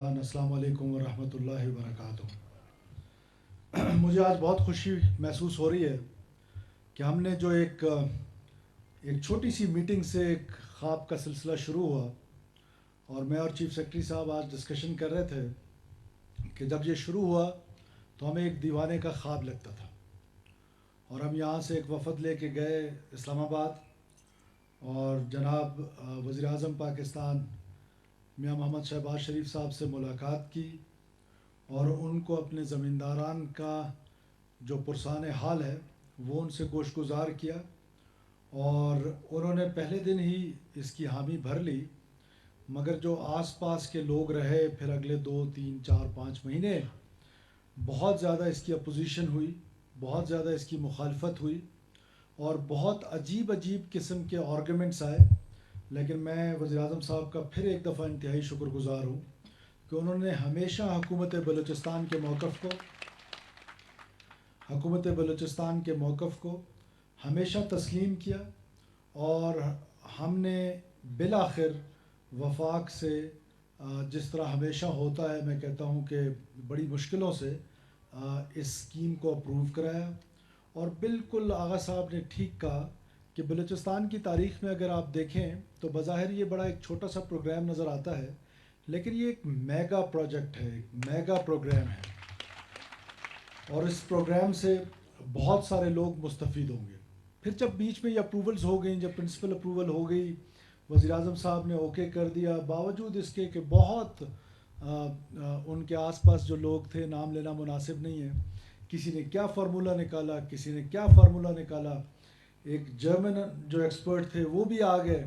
السلام علیکم ورحمۃ اللہ وبرکاتہ۔ مجھے آج بہت خوشی محسوس ہو رہی ہے کہ ہم نے جو ایک چھوٹی سی میٹنگ سے ایک خواب کا سلسلہ شروع ہوا، اور میں اور چیف سیکرٹری صاحب آج ڈسکشن کر رہے تھے کہ جب یہ شروع ہوا تو ہمیں ایک دیوانے کا خواب لگتا تھا، اور ہم یہاں سے ایک وفد لے کے گئے اسلام آباد، اور جناب وزیر اعظم پاکستان میاں محمد شہباز شریف صاحب سے ملاقات کی، اور ان کو اپنے زمینداران کا جو پرسان حال ہے وہ ان سے گوش گزار کیا، اور انہوں نے پہلے دن ہی اس کی حامی بھر لی، مگر جو آس پاس کے لوگ رہے پھر اگلے 2 3 4 5 مہینے بہت زیادہ اس کی اپوزیشن ہوئی، بہت زیادہ اس کی مخالفت ہوئی، اور بہت عجیب عجیب قسم کے آرگومنٹس آئے۔ لیکن میں وزیر اعظم صاحب کا پھر ایک دفعہ انتہائی شکر گزار ہوں کہ انہوں نے ہمیشہ حکومت بلوچستان کے موقف کو ہمیشہ تسلیم کیا، اور ہم نے بالآخر وفاق سے جس طرح ہمیشہ ہوتا ہے، میں کہتا ہوں کہ بڑی مشکلوں سے اس اسکیم کو اپروو کرایا۔ اور بالکل آغا صاحب نے ٹھیک کہا کہ بلوچستان کی تاریخ میں اگر آپ دیکھیں تو بظاہر یہ بڑا ایک چھوٹا سا پروگرام نظر آتا ہے، لیکن یہ ایک میگا پروجیکٹ ہے، ایک میگا پروگرام ہے، اور اس پروگرام سے بہت سارے لوگ مستفید ہوں گے۔ پھر جب بیچ میں یہ اپروولز ہو گئیں، جب پرنسپل اپروول ہو گئی، وزیر اعظم صاحب نے اوکے کر دیا، باوجود اس کے کہ بہت ان کے آس پاس جو لوگ تھے، نام لینا مناسب نہیں ہے، کسی نے کیا فارمولہ نکالا، کسی نے کیا فارمولہ نکالا، ایک جرمن جو ایکسپرٹ تھے وہ بھی آ گئے۔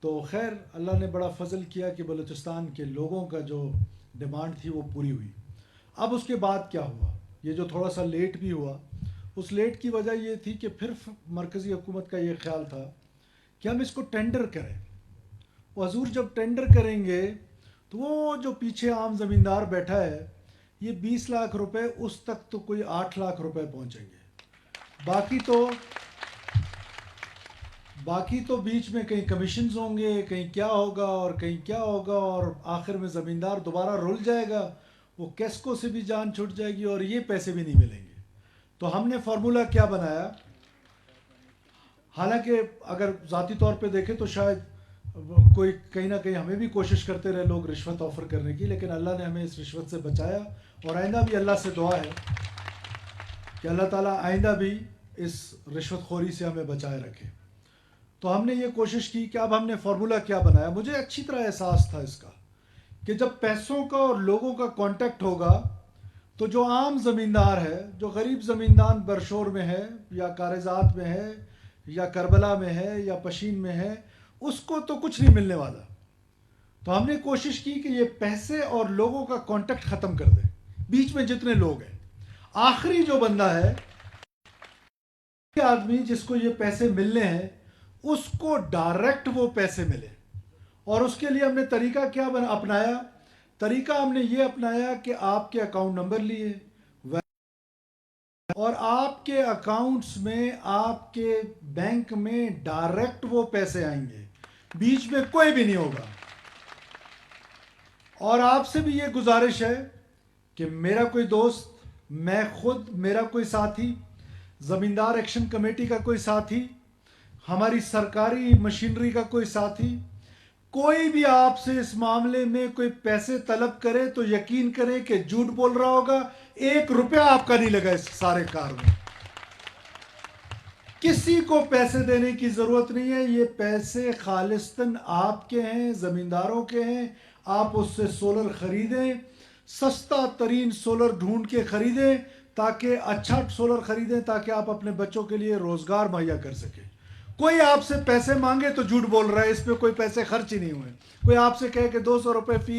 تو خیر اللہ نے بڑا فضل کیا کہ بلوچستان کے لوگوں کا جو ڈیمانڈ تھی وہ پوری ہوئی۔ اب اس کے بعد کیا ہوا، یہ جو تھوڑا سا لیٹ بھی ہوا، اس لیٹ کی وجہ یہ تھی کہ پھر مرکزی حکومت کا یہ خیال تھا کہ ہم اس کو ٹینڈر کریں۔ وہ حضور جب ٹینڈر کریں گے تو وہ جو پیچھے عام زمیندار بیٹھا ہے، یہ 20 لاکھ روپے اس تک تو کوئی 8 لاکھ روپے پہنچیں گے، باقی تو بیچ میں کہیں کمیشنز ہوں گے، کہیں کیا ہوگا اور کہیں کیا ہوگا، اور آخر میں زمیندار دوبارہ رول جائے گا، وہ کیسکو سے بھی جان چھوٹ جائے گی اور یہ پیسے بھی نہیں ملیں گے۔ تو ہم نے فارمولہ کیا بنایا، حالانکہ اگر ذاتی طور پہ دیکھیں تو شاید کوئی کہیں نہ کہیں ہمیں بھی کوشش کرتے رہے لوگ رشوت آفر کرنے کی، لیکن اللہ نے ہمیں اس رشوت سے بچایا، اور آئندہ بھی اللہ سے دعا ہے کہ اللہ تعالیٰ آئندہ بھی اس رشوت خوری سے ہمیں بچائے رکھے۔ تو ہم نے یہ کوشش کی کہ اب ہم نے فارمولہ کیا بنایا۔ مجھے اچھی طرح احساس تھا اس کا کہ جب پیسوں کا اور لوگوں کا کانٹیکٹ ہوگا تو جو عام زمیندار ہے، جو غریب زمیندار برشور میں ہے یا کارزات میں ہے یا کربلا میں ہے یا پشین میں ہے، اس کو تو کچھ نہیں ملنے والا۔ تو ہم نے کوشش کی کہ یہ پیسے اور لوگوں کا کانٹیکٹ ختم کر دیں، بیچ میں جتنے لوگ ہیں، آخری جو بندہ ہے، آدمی جس کو یہ پیسے ملنے ہیں، اس کو ڈائریکٹ وہ پیسے ملے۔ اور اس کے لیے ہم نے طریقہ کیا اپنایا؟ طریقہ ہم نے یہ اپنایا کہ آپ کے اکاؤنٹ نمبر لیے، اور آپ کے اکاؤنٹس میں، آپ کے بینک میں ڈائریکٹ وہ پیسے آئیں گے، بیچ میں کوئی بھی نہیں ہوگا۔ اور آپ سے بھی یہ گزارش ہے کہ میرا کوئی دوست، میں خود، میرا کوئی ساتھی، زمیندار ایکشن کمیٹی کا کوئی ساتھی، ہماری سرکاری مشینری کا کوئی ساتھی، کوئی بھی آپ سے اس معاملے میں کوئی پیسے طلب کرے تو یقین کریں کہ جھوٹ بول رہا ہوگا، 1 روپیہ آپ کا نہیں لگا اس سارے کار میں۔ کسی کو پیسے دینے کی ضرورت نہیں ہے، یہ پیسے خالصتاً آپ کے ہیں، زمینداروں کے ہیں۔ آپ اس سے سولر خریدیں، سستا ترین سولر ڈھونڈ کے خریدیں، تاکہ اچھا سولر خریدیں تاکہ آپ اپنے بچوں کے لیے روزگار مہیا کر سکیں۔ کوئی آپ سے پیسے مانگے تو جھوٹ بول رہا ہے، اس پہ کوئی پیسے خرچ ہی نہیں ہوئے۔ کوئی آپ سے کہے کہ 200 روپے فی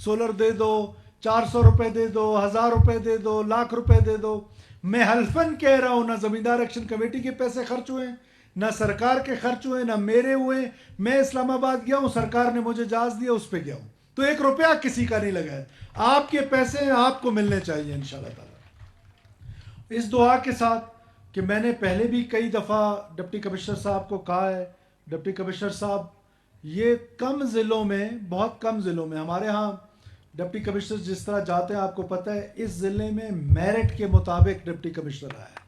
سولر دے دو، 400 روپے دے دو، 1000 روپے دے دو، 1,00,000 روپے دے دو، میں حلفاً کہہ رہا ہوں، نہ زمیندار ایکشن کمیٹی کے پیسے خرچ ہوئے، نہ سرکار کے خرچ ہوئے، نہ میرے ہوئے۔ میں اسلام آباد گیا ہوں، سرکار نے مجھے اجازت دیا، اس پہ گیا ہوں، تو 1 روپیہ کسی کا نہیں لگا ہے۔ آپ کے پیسے آپ کو ملنے چاہیے انشاءاللہ تعالی۔ اس دعا کے ساتھ کہ میں نے پہلے بھی کئی دفعہ ڈپٹی کمشنر صاحب کو کہا ہے، ڈپٹی کمشنر صاحب، یہ کم ضلعوں میں، بہت کم ضلعوں میں، ہمارے ہاں ڈپٹی کمشنر جس طرح جاتے ہیں آپ کو پتہ ہے اس ضلع میں میرٹ کے مطابق ڈپٹی کمشنر آیا ہے،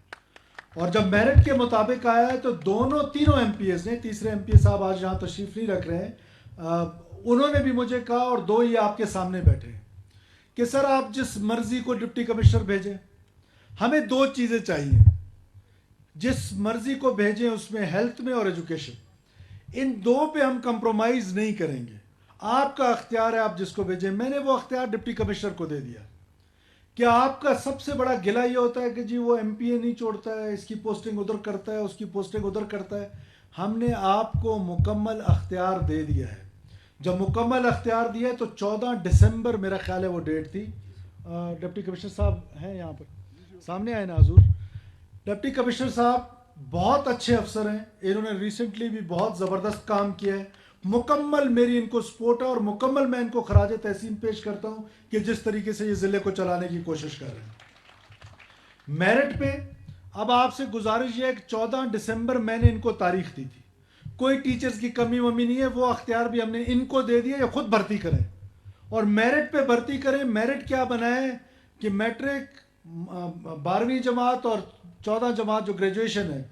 اور جب میرٹ کے مطابق آیا ہے تو تینوں ایم پی ایز نے، تیسرے ایم پی اے صاحب آج یہاں تشریف نہیں رکھ رہے ہیں، انہوں نے بھی مجھے کہا اور دو یہ آپ کے سامنے بیٹھے ہیں کہ سر آپ جس مرضی کو ڈپٹی کمشنر بھیجیں، ہمیں دو چیزیں چاہیے، جس مرضی کو بھیجیں اس میں ہیلتھ میں اور ایجوکیشن، ان دو پہ ہم کمپرومائز نہیں کریں گے، آپ کا اختیار ہے آپ جس کو بھیجیں۔ میں نے وہ اختیار ڈپٹی کمشنر کو دے دیا کہ آپ کا سب سے بڑا گلہ یہ ہوتا ہے کہ جی وہ ایم پی اے نہیں چھوڑتا ہے، اس کی پوسٹنگ ادھر کرتا ہے، اس کی پوسٹنگ ادھر کرتا ہے۔ ہم نے آپ کو مکمل اختیار دے دیا ہے۔ جب مکمل اختیار دیا ہے تو 14 دسمبر میرا خیال ہے وہ ڈیٹ تھی، ڈپٹی کمشنر صاحب ہیں یہاں پر سامنے آئے نا حضور، ڈپٹی کمشنر صاحب بہت اچھے افسر ہیں، انہوں نے ریسنٹلی بھی بہت زبردست کام کیا ہے، مکمل میری ان کو سپورٹ ہے اور مکمل میں ان کو خراج تحسین پیش کرتا ہوں کہ جس طریقے سے یہ ضلع کو چلانے کی کوشش کر رہے ہیں۔ میرٹ پہ اب آپ سے گزارش یہ ہے کہ 14 دسمبر میں نے ان کو تاریخ دی تھی، کوئی ٹیچرز کی کمی ومی نہیں ہے، وہ اختیار بھی ہم نے ان کو دے دیا، یہ خود بھرتی کریں اور میرٹ پہ بھرتی کریں۔ میرٹ کیا بنائے کہ میٹرک، 12ویں جماعت اور 14 جماعت جو گریجویشن ہے،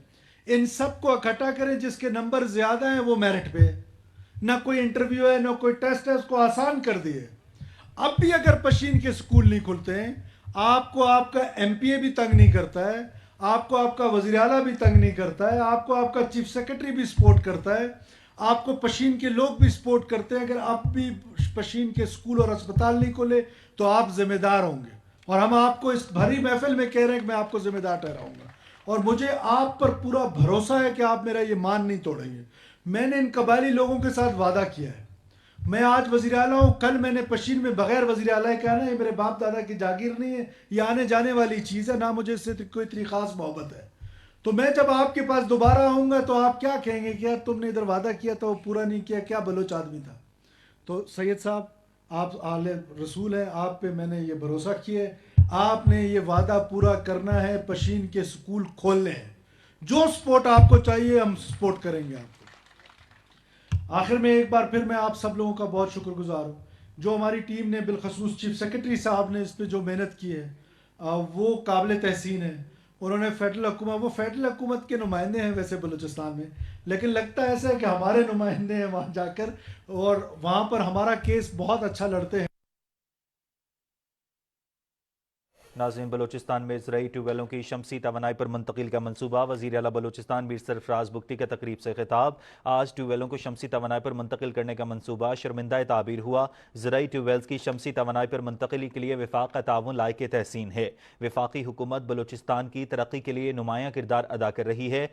ان سب کو اکٹھا کریں، جس کے نمبر زیادہ ہیں وہ میرٹ پہ، نہ کوئی انٹرویو ہے نہ کوئی ٹیسٹ ہے، اس کو آسان کر دیے۔ اب بھی اگر پشین کے سکول نہیں کھلتے ہیں، آپ کو آپ کا ایم پی اے بھی تنگ نہیں کرتا ہے، آپ کو آپ کا وزیر اعلیٰ بھی تنگ نہیں کرتا ہے، آپ کو آپ کا چیف سیکرٹری بھی سپورٹ کرتا ہے، آپ کو پشین کے لوگ بھی سپورٹ کرتے ہیں، اگر آپ بھی پشین کے سکول اور اسپتال نہیں کھولے تو آپ ذمہ دار ہوں گے، اور ہم آپ کو اس بھری محفل میں کہہ رہے ہیں کہ میں آپ کو ذمہ دار ٹھہراؤں گا، اور مجھے آپ پر پورا بھروسہ ہے کہ آپ میرا یہ مان نہیں توڑیں گے۔ میں نے ان قبائلی لوگوں کے ساتھ وعدہ کیا ہے، میں آج وزیر اعلیٰ ہوں، کل میں نے پشین میں بغیر وزیر اعلیٰ کہنا ہے یہ میرے باپ دادا کی جاگیر نہیں ہے، یہ آنے جانے والی چیز ہے، نہ مجھے اس سے کوئی اتنی خاص محبت ہے۔ تو میں جب آپ کے پاس دوبارہ آؤں گا تو آپ کیا کہیں گے کہ یار تم نے ادھر وعدہ کیا تھا وہ پورا نہیں کیا، کیا بلوچ آدمی تھا۔ تو سید صاحب آپ اہل رسول ہیں، آپ پہ میں نے یہ بھروسہ کیا ہے، آپ نے یہ وعدہ پورا کرنا ہے، پشین کے سکول کھولنے ہیں، جو سپورٹ آپ کو چاہیے ہم سپورٹ کریں گے آپ کو۔ آخر میں ایک بار پھر میں آپ سب لوگوں کا بہت شکر گزار ہوں، جو ہماری ٹیم نے بالخصوص چیف سیکرٹری صاحب نے اس پہ جو محنت کی ہے وہ قابل تحسین ہے۔ انہوں نے فیڈرل حکومت، وہ فیڈرل حکومت کے نمائندے ہیں ویسے بلوچستان میں، لیکن لگتا ایسا ہے کہ ہمارے نمائندے ہیں وہاں جا کر، اور وہاں پر ہمارا کیس بہت اچھا لڑتے ہیں۔ ناظرین، بلوچستان میں زرعی ٹیوب ویلوں کی شمسی توانائی پر منتقل کا منصوبہ، وزیر اعلیٰ بلوچستان میر سرفراز بگٹی کا تقریب سے خطاب۔ آج ٹیوب ویلوں کو شمسی توانائی پر منتقل کرنے کا منصوبہ شرمندہ تعبیر ہوا۔ زرعی ٹیوب ویلز کی شمسی توانائی پر منتقلی کے لیے وفاق کا تعاون لائق تحسین ہے۔ وفاقی حکومت بلوچستان کی ترقی کے لیے نمایاں کردار ادا کر رہی ہے۔